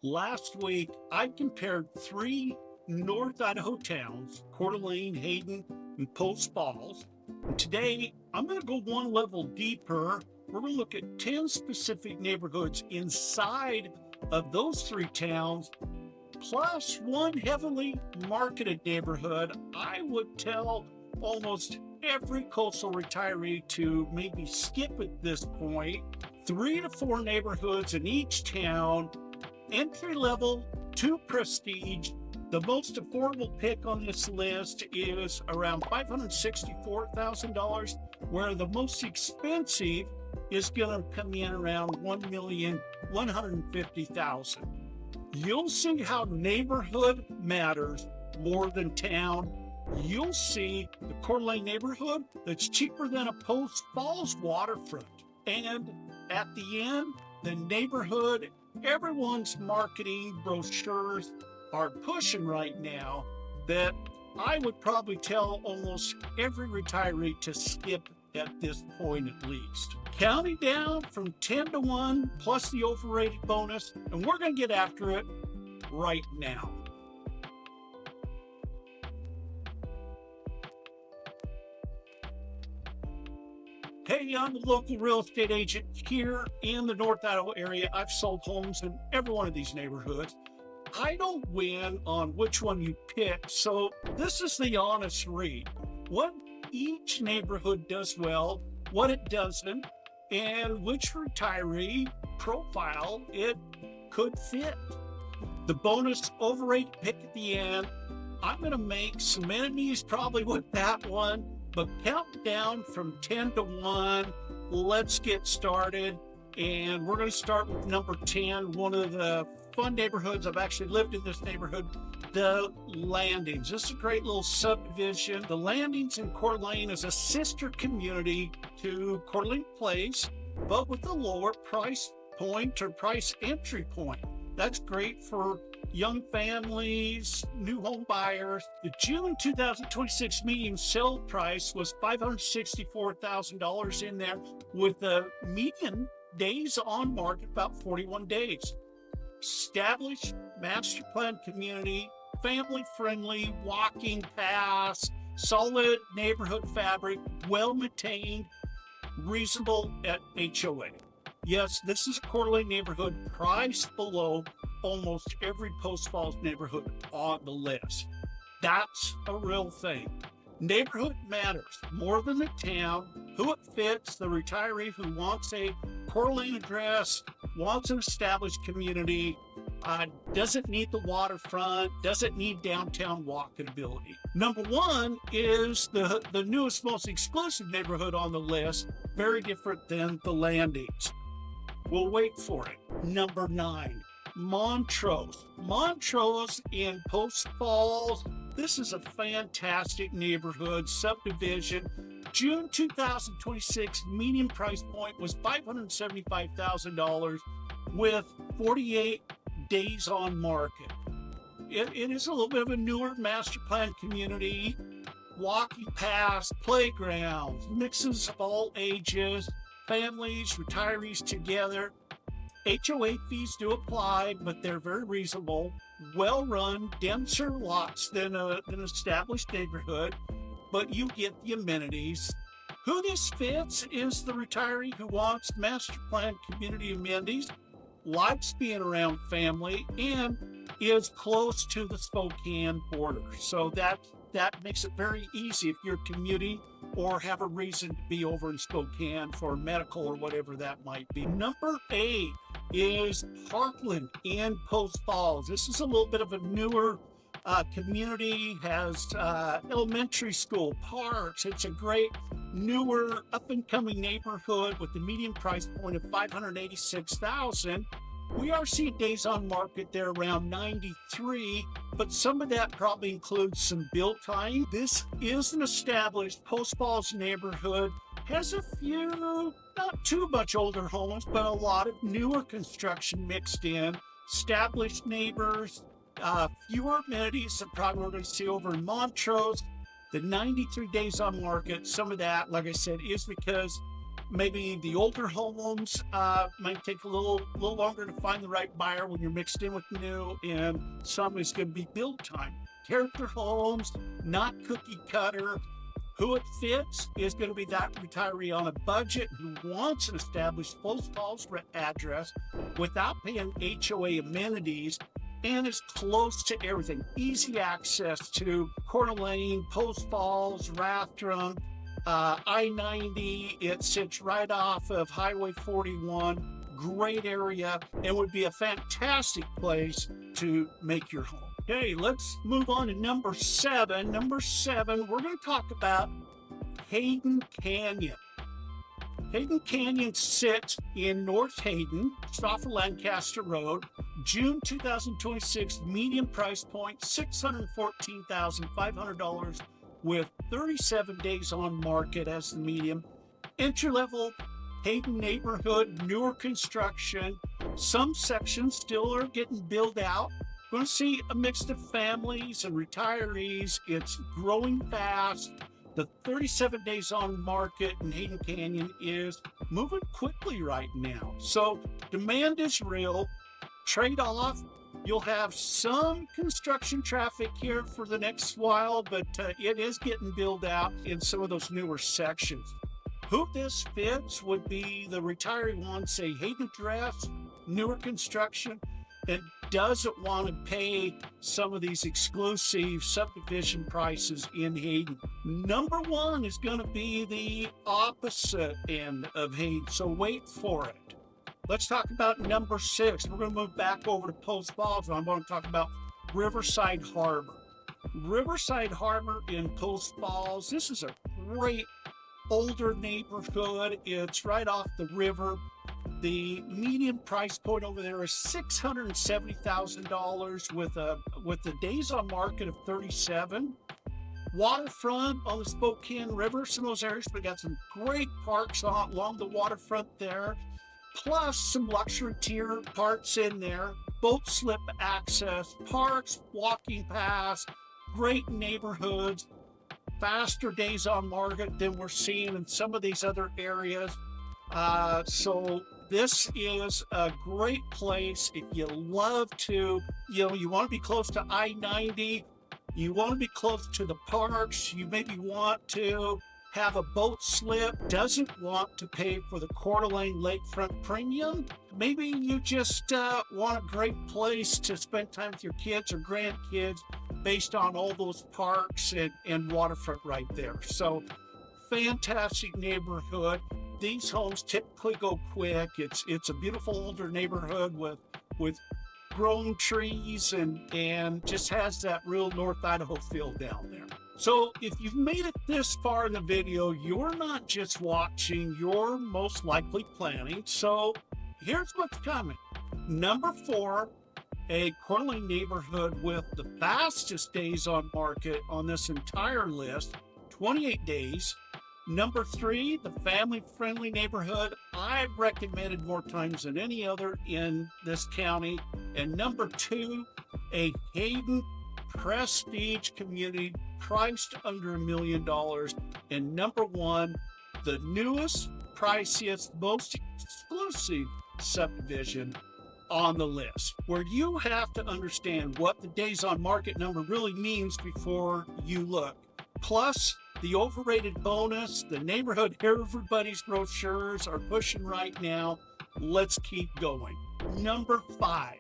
Last week, I compared three North Idaho towns, Coeur, Alene, Hayden, and Post Falls. And today, I'm going to go one level deeper. We're going to look at 10 specific neighborhoods inside of those three towns, plus one heavily marketed neighborhood. I would tell almost every coastal retiree to maybe skip at this point. 3 to 4 neighborhoods in each town, entry level to prestige. The most affordable pick on this list is around $564,000, where the most expensive is going to come in around $1,150,000. You'll see how neighborhood matters more than town. You'll see the Coeur d'Alene neighborhood that's cheaper than a Post Falls Waterfront. And at the end, the neighborhood everyone's marketing brochures are pushing right now that I would probably tell almost every retiree to skip at this point at least. Counting down from 10 to 1 plus the overrated bonus, and we're going to get after it right now. Hey, I'm a local real estate agent here in the North Idaho area. I've sold homes in every one of these neighborhoods. I don't win on which one you pick, so this is the honest read. What each neighborhood does well, what it doesn't, and which retiree profile it could fit. The bonus overrated pick at the end. I'm going to make some enemies probably with that one, but count down from 10 to 1. Let's get started. And we're going to start with number 10, one of the fun neighborhoods. I've actually lived in this neighborhood, the Landings. This is a great little subdivision. The Landings in Coeur d'Alene is a sister community to Coeur d'Alene Place, but with a lower price point or price entry point. That's great for young families, new home buyers. The June 2026 median sale price was $564,000 in there, with the median days on market about 41 days. Established master plan community, family friendly, walking paths, solid neighborhood fabric, well maintained, reasonable at HOA. Yes, this is a Coeur d'Alene neighborhood priced below almost every Post Falls neighborhood on the list. That's a real thing. Neighborhood matters more than the town, who it fits, the retiree who wants a Coeur d'Alene address, wants an established community, doesn't need the waterfront, doesn't need downtown walkability. Number 1 is the newest, most exclusive neighborhood on the list, very different than the Landings. We'll wait for it. Number 9. Montrose. Montrose in Post Falls. This is a fantastic neighborhood subdivision. June 2026 median price point was $575,000 with 48 days on market. It is a little bit of a newer master plan community, walking paths, playgrounds, mixes of all ages, families, retirees together. HOA fees do apply, but they're very reasonable. Well-run, denser lots than an established neighborhood, but you get the amenities. Who this fits is the retiree who wants master plan community amenities, likes being around family, and is close to the Spokane border. So that makes it very easy if you're commuting or have a reason to be over in Spokane for medical or whatever that might be. Number 8 is Parkland in Post Falls. This is a little bit of a newer community, has elementary school, parks. It's a great newer up-and-coming neighborhood with the median price point of $586,000. We are seeing days on market there around 93, but some of that probably includes some build time. This is an established Post Falls neighborhood, has a few, not too much older homes, but a lot of newer construction mixed in, established neighbors, fewer amenities than probably we're going to see over in Montrose. The 93 days on market, some of that, like I said, is because Maybe the older homes might take a little longer to find the right buyer when you're mixed in with new, and some is going to be build time. Character homes, not cookie cutter. Who it fits is going to be that retiree on a budget who wants an established Post Falls address without paying HOA amenities and is close to everything. Easy access to Coeur Lane, Post Falls, Rathdrum, I-90. It sits right off of Highway 41. Great area and would be a fantastic place to make your home. Okay, let's move on to number 7. Number 7, we're going to talk about Hayden Canyon. Hayden Canyon sits in North Hayden, just off of Lancaster Road. June 2026, median price point, $614,500 with 37 days on market as the median. Entry-level Hayden neighborhood, newer construction. Some sections still are getting built out. Going to see a mix of families and retirees. It's growing fast. The 37 days on market in Hayden Canyon is moving quickly right now. So demand is real. Trade off. You'll have some construction traffic here for the next while, but it is getting built out in some of those newer sections. Who this fits would be the retiree wants a Hayden address, newer construction, and doesn't want to pay some of these exclusive subdivision prices in Hayden. Number 1 is going to be the opposite end of Hayden, so wait for it. Let's talk about number 6. We're going to move back over to Post Falls, and I'm going to talk about Riverside Harbor. Riverside Harbor in Post Falls, this is a great older neighborhood. It's right off the river. The median price point over there is $670,000 with the days on market of 37. Waterfront on the Spokane River, some of those areas, we got some great parks along the waterfront there, plus some luxury tier parks in there, boat slip access, parks, walking paths, great neighborhoods, faster days on market than we're seeing in some of these other areas. So this is a great place if you love to, you want to be close to I-90, you want to be close to the parks, you maybe want to have a boat slip, doesn't want to pay for the Coeur Lane lakefront premium. Maybe you just want a great place to spend time with your kids or grandkids based on all those parks and waterfront right there. So fantastic neighborhood. These homes typically go quick. It's a beautiful older neighborhood with grown trees and just has that real North Idaho feel down there. So if you've made it this far in the video, you're not just watching, you're most likely planning. So here's what's coming. Number 4, a Coeur Lane neighborhood with the fastest days on market on this entire list, 28 days. Number 3, the family-friendly neighborhood I've recommended more times than any other in this county. And number 2, a Hayden prestige community priced under $1 million. And number 1, the newest, priciest, most exclusive subdivision on the list, where you have to understand what the days on market number really means before you look. Plus, the overrated bonus, the neighborhood everybody's brochures are pushing right now. Let's keep going. Number 5,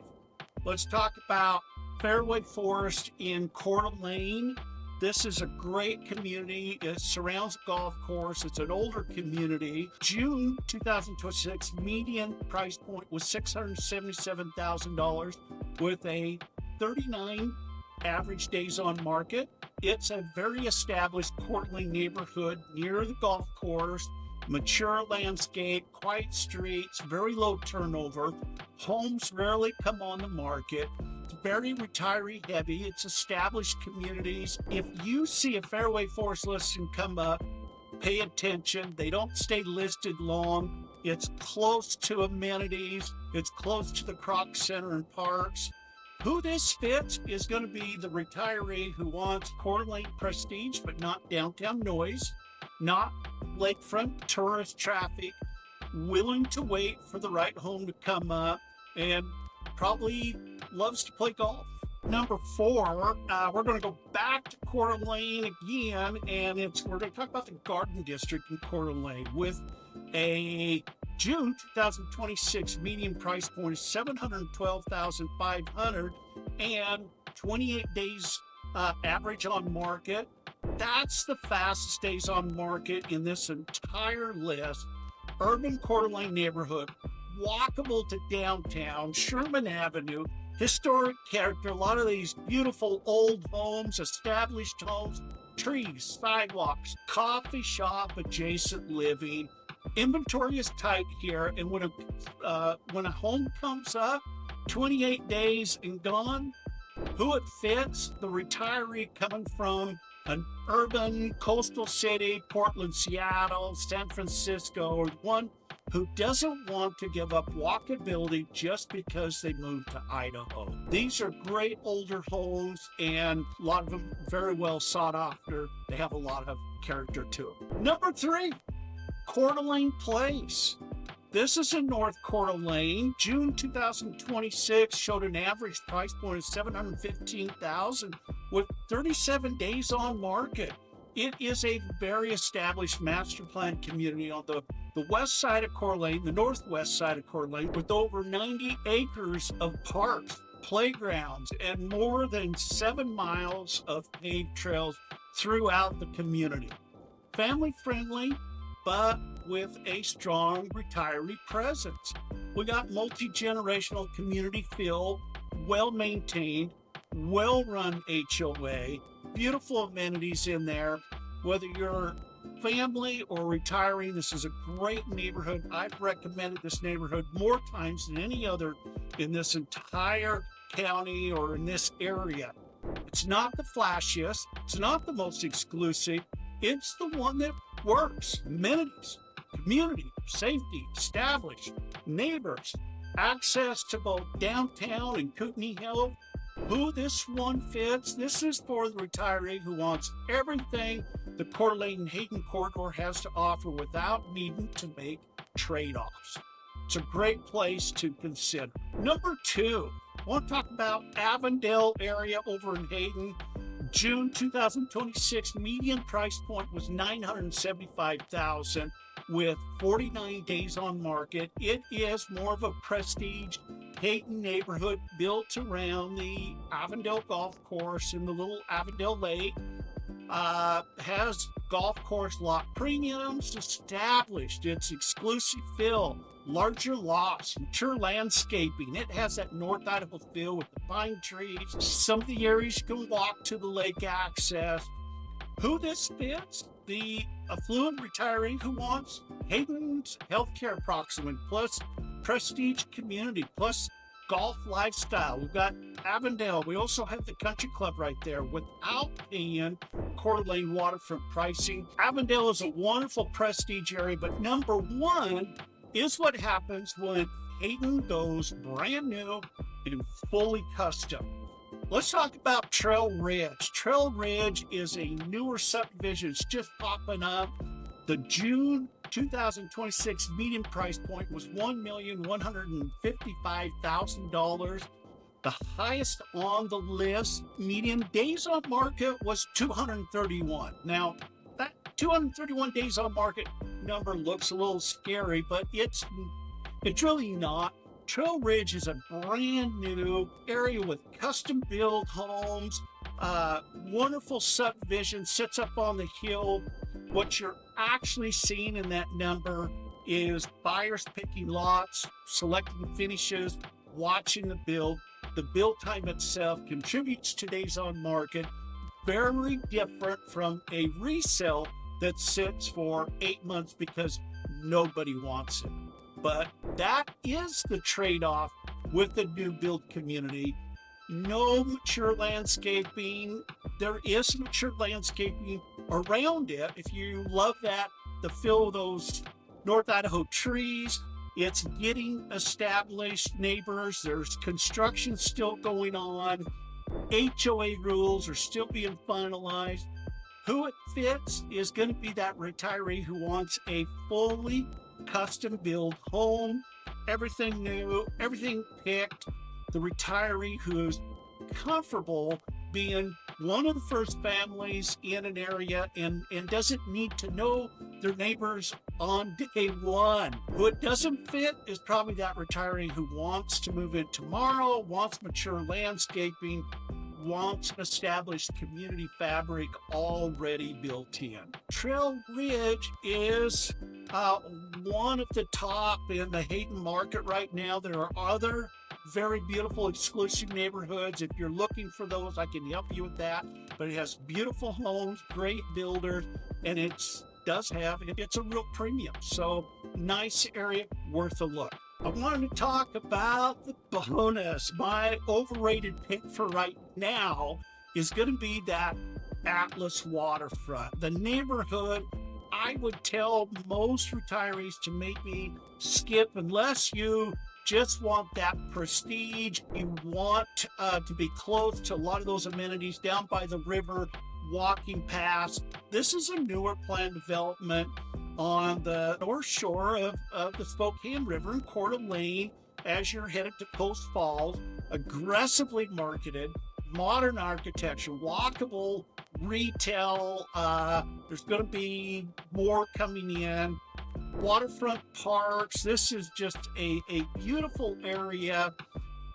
let's talk about Fairway Forest in Coeur Lane. This is a great community. It surrounds a golf course. It's an older community. June 2026, median price point was $677,000 with a 39 average days on market. It's a very established Coeur Lane neighborhood near the golf course, mature landscape, quiet streets, very low turnover. Homes rarely come on the market. It's very retiree heavy. It's established communities. If you see a Fairway Forest listing come up, pay attention. They don't stay listed long. It's close to amenities. It's close to the Croc Center and parks. Who this fits is going to be the retiree who wants Coeur Lane prestige, but not downtown noise. not lakefront tourist traffic, willing to wait for the right home to come up, and probably loves to play golf. Number 4, we're going to go back to Coeur d'Alene again, and we're going to talk about the Garden District in Coeur d'Alene with a June 2026 median price point of $712,500 and 28 days average on market. That's the fastest days on market in this entire list. Urban Coeur d'Alene neighborhood, walkable to downtown, Sherman Avenue, historic character, a lot of these beautiful old homes, established homes, trees, sidewalks, coffee shop, adjacent living. Inventory is tight here, and when a home comes up, 28 days and gone, who it fits, the retiree coming from an urban coastal city, Portland, Seattle, San Francisco, or one who doesn't want to give up walkability just because they moved to Idaho. These are great older homes, and a lot of them very well sought after. They have a lot of character to them. Number 3, Coeur d'Alene Place. This is in North Coeur d'Alene. June 2026 showed an average price point of $715,000 with 37 days on market. It is a very established master plan community on the west side of Coeur d'Alene, the northwest side of Coeur d'Alene, with over 90 acres of parks, playgrounds, and more than 7 miles of paved trails throughout the community. Family friendly, but with a strong retiree presence. We got multi-generational community feel, well-maintained, well-run HOA, beautiful amenities in there. Whether you're family or retiring, this is a great neighborhood. I've recommended this neighborhood more times than any other in this entire county or in this area. It's not the flashiest, it's not the most exclusive, it's the one that works. Amenities, community, safety, established, neighbors, access to both downtown and Kootenai Hill. Who this one fits, this is for the retiree who wants everything the Coeur d'Alene and Hayden corridor has to offer without needing to make trade-offs. It's a great place to consider. Number 2, I want to talk about Avondale area over in Hayden. June 2026 median price point was $975,000 with 49 days on market. It is more of a prestige Hayden neighborhood built around the Avondale golf course in the little Avondale Lake. Has golf course lot premiums, established its exclusive feel, larger lots, mature landscaping. It has that North Idaho feel with the pine trees. Some of the areas you can walk to the lake access. Who this fits? The affluent retiree who wants Hayden's healthcare proximate, plus prestige community, plus golf lifestyle. We've got Avondale. We also have the country club right there without paying Coeur d'Alene waterfront pricing. Avondale is a wonderful prestige area, but number 1 is what happens when Hayden goes brand new and fully custom. Let's talk about Trail Ridge. Trail Ridge is a newer subdivision. It's just popping up. The June 2026 median price point was $1,155,000. The highest on the list, median days on market was 231. Now, that 231 days on market number looks a little scary, but it's really not. Trail Ridge is a brand new area with custom built homes, wonderful subdivision, sits up on the hill. What you're actually seeing in that number is buyers picking lots, selecting finishes, watching the build. The build time itself contributes to days on market, very different from a resale that sits for 8 months because nobody wants it. But that is the trade-off with the new build community. No mature landscaping. There is mature landscaping around it. If you love that, the feel of those North Idaho trees, it's getting established neighbors. There's construction still going on. HOA rules are still being finalized. Who it fits is going to be that retiree who wants a fully custom built home, everything new, everything picked. The retiree who's comfortable being one of the first families in an area and doesn't need to know their neighbors on day one. Who it doesn't fit is probably that retiree who wants to move in tomorrow, wants mature landscaping, wants an established community fabric already built in. Trail Ridge is one of the top in the Hayden market right now. There are other very beautiful exclusive neighborhoods. If you're looking for those, I can help you with that. But it has beautiful homes, great builders, and it's a real premium. So nice area, worth a look. I wanted to talk about the bonus. My overrated pick for right now is going to be that Atlas Waterfront. The neighborhood, I would tell most retirees to maybe skip unless you just want that prestige. You want to be close to a lot of those amenities down by the river, walking past. This is a newer planned development on the north shore of the Spokane River in Coeur, Alene, as you're headed to Post Falls. Aggressively marketed, modern architecture, walkable retail. There's going to be more coming in. Waterfront parks. This is just a beautiful area,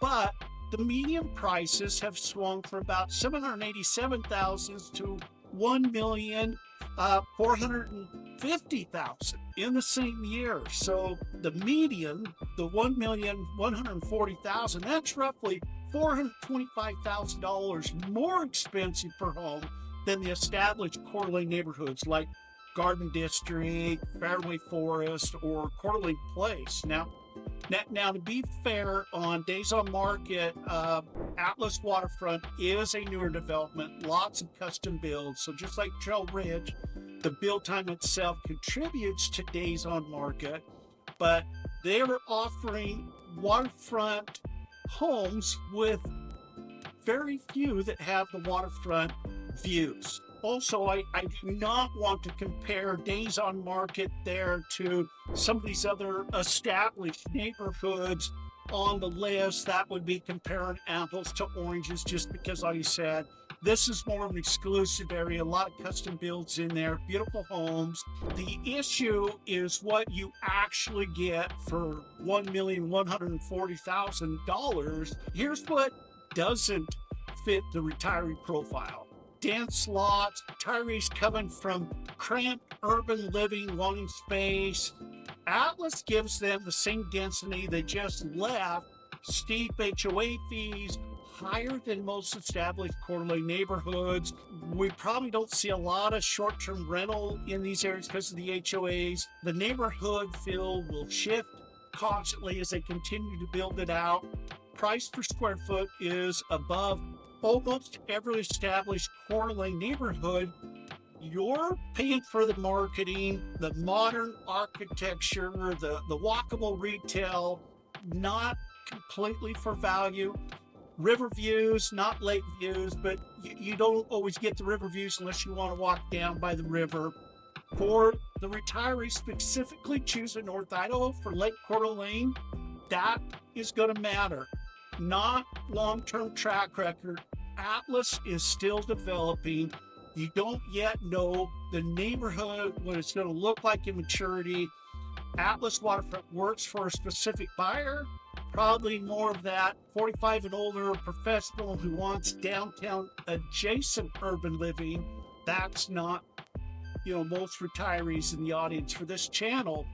but the median prices have swung from about $787,000 to $1,450,000 in the same year. So the median, the $1,140,000, that's roughly $425,000 more expensive per home than the established Coeur d'Alene neighborhoods like Garden District, Fairway Forest, or Coeur d'Alene Place. Now, to be fair, on days on market, Atlas Waterfront is a newer development, lots of custom builds. So just like Trail Ridge, the build time itself contributes to days on market, but they're offering waterfront homes with very few that have the waterfront views. Also, I do not want to compare days on market there to some of these other established neighborhoods on the list. That would be comparing apples to oranges, just because, like I said, this is more of an exclusive area, a lot of custom builds in there, beautiful homes. The issue is what you actually get for $1,140,000. Here's what doesn't fit the retiree profile. Dense lots, retirees coming from cramped urban living, wanting space. Atlas gives them the same density they just left, steep HOA fees, higher than most established Coeur d'Alene neighborhoods. We probably don't see a lot of short-term rental in these areas because of the HOAs. The neighborhood feel will shift constantly as they continue to build it out. Price per square foot is above almost every established Coeur d'Alene neighborhood. You're paying for the marketing, the modern architecture, the walkable retail, not completely for value. River views, not lake views, but you don't always get the river views unless you want to walk down by the river. For the retirees specifically choosing North Idaho for Lake Coeur d'Alene, that is going to matter. Not long-term track record. Atlas is still developing. You don't yet know the neighborhood, what it's going to look like in maturity. Atlas Waterfront works for a specific buyer, probably more of that 45 and older professional who wants downtown adjacent urban living. That's not, most retirees in the audience for this channel.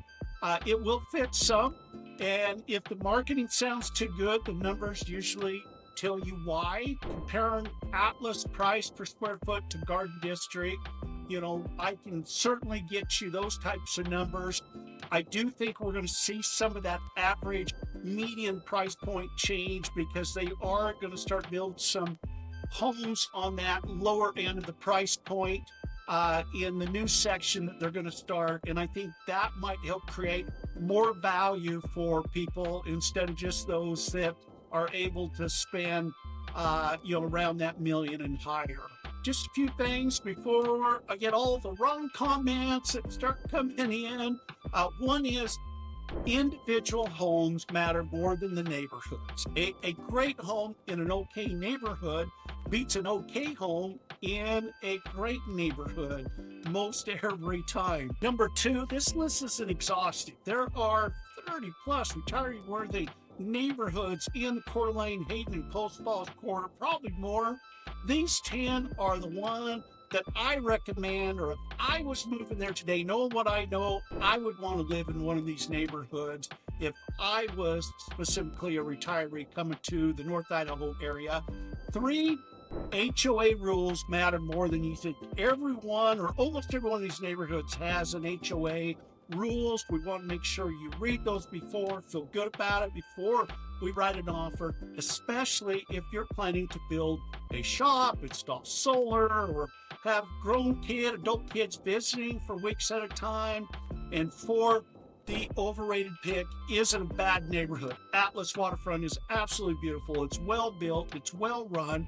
It will fit some. And if the marketing sounds too good, the numbers usually tell you why. Comparing Atlas price per square foot to Garden District, I can certainly get you those types of numbers. I do think we're going to see some of that average median price point change because they are going to start building some homes on that lower end of the price point in the new section that they're going to start. And I think that might help create more value for people instead of just those that are able to spend, around that million and higher. just a few things before I get all the wrong comments that start coming in. One is individual homes matter more than the neighborhoods. A great home in an okay neighborhood beats an okay home in a great neighborhood most every time. Number two, this list isn't exhaustive. There are 30 plus retiree-worthy neighborhoods in Coeur, Hayden, and Post Falls, Coeur, probably more. These 10 are the one that I recommend, or if I was moving there today, knowing what I know, I would want to live in one of these neighborhoods if I was specifically a retiree coming to the North Idaho area. 3, HOA rules matter more than you think. Everyone, or almost every one of these neighborhoods has an HOA rules. We want to make sure you read those before, feel good about it before we write an offer, especially if you're planning to build a shop, install solar, or have adult kids visiting for weeks at a time. And 4, the overrated pick isn't a bad neighborhood. Atlas Waterfront is absolutely beautiful. It's well built, it's well run.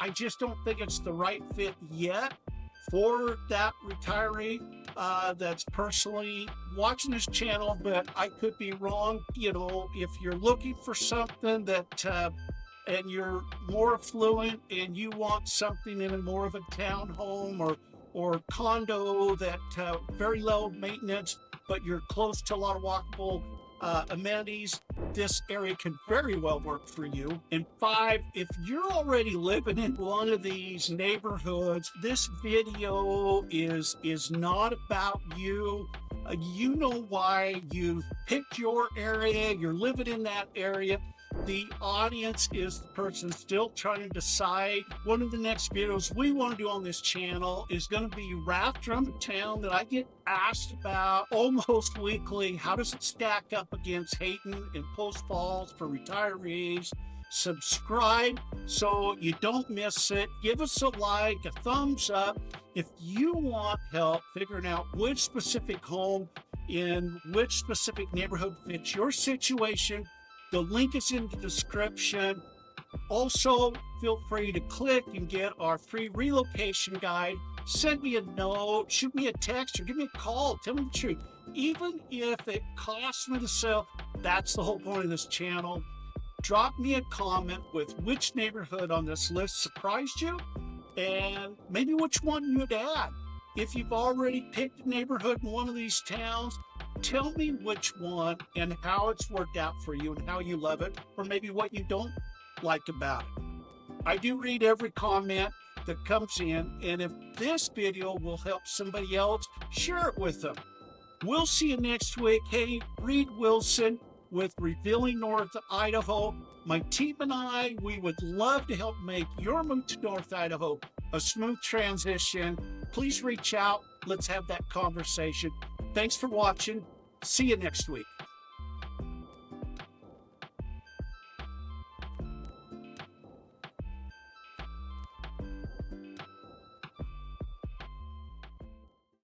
I just don't think it's the right fit yet for that retiree that's personally watching this channel, but I could be wrong. You know, if you're looking for something that and you're more affluent and you want something in a more of a townhome or condo that very low maintenance, but you're close to a lot of walkable amenities, this area can very well work for you. And 5, if you're already living in one of these neighborhoods, this video is not about you. You know why you picked your area, you're living in that area. The audience is the person still trying to decide. One of the next videos we want to do on this channel is going to be wrapped around the town that I get asked about almost weekly. How does it stack up against Hayden and Post Falls for retirees? Subscribe so you don't miss it. Give us a like, a thumbs up. If you want help figuring out which specific home in which specific neighborhood fits your situation, the link is in the description. Also, feel free to click and get our free relocation guide. Send me a note, shoot me a text, or give me a call. Tell me the truth. Even if it costs me to sell, that's the whole point of this channel. Drop me a comment with which neighborhood on this list surprised you and maybe which one you'd add. If you've already picked a neighborhood in one of these towns, tell me which one and how it's worked out for you and how you love it, or maybe what you don't like about it. I do read every comment that comes in, and if this video will help somebody else, share it with them. We'll see you next week. Hey, Reed Wilson with Revealing North Idaho. My team and I, we would love to help make your move to North Idaho a smooth transition. Please reach out. Let's have that conversation. Thanks for watching. See you next week.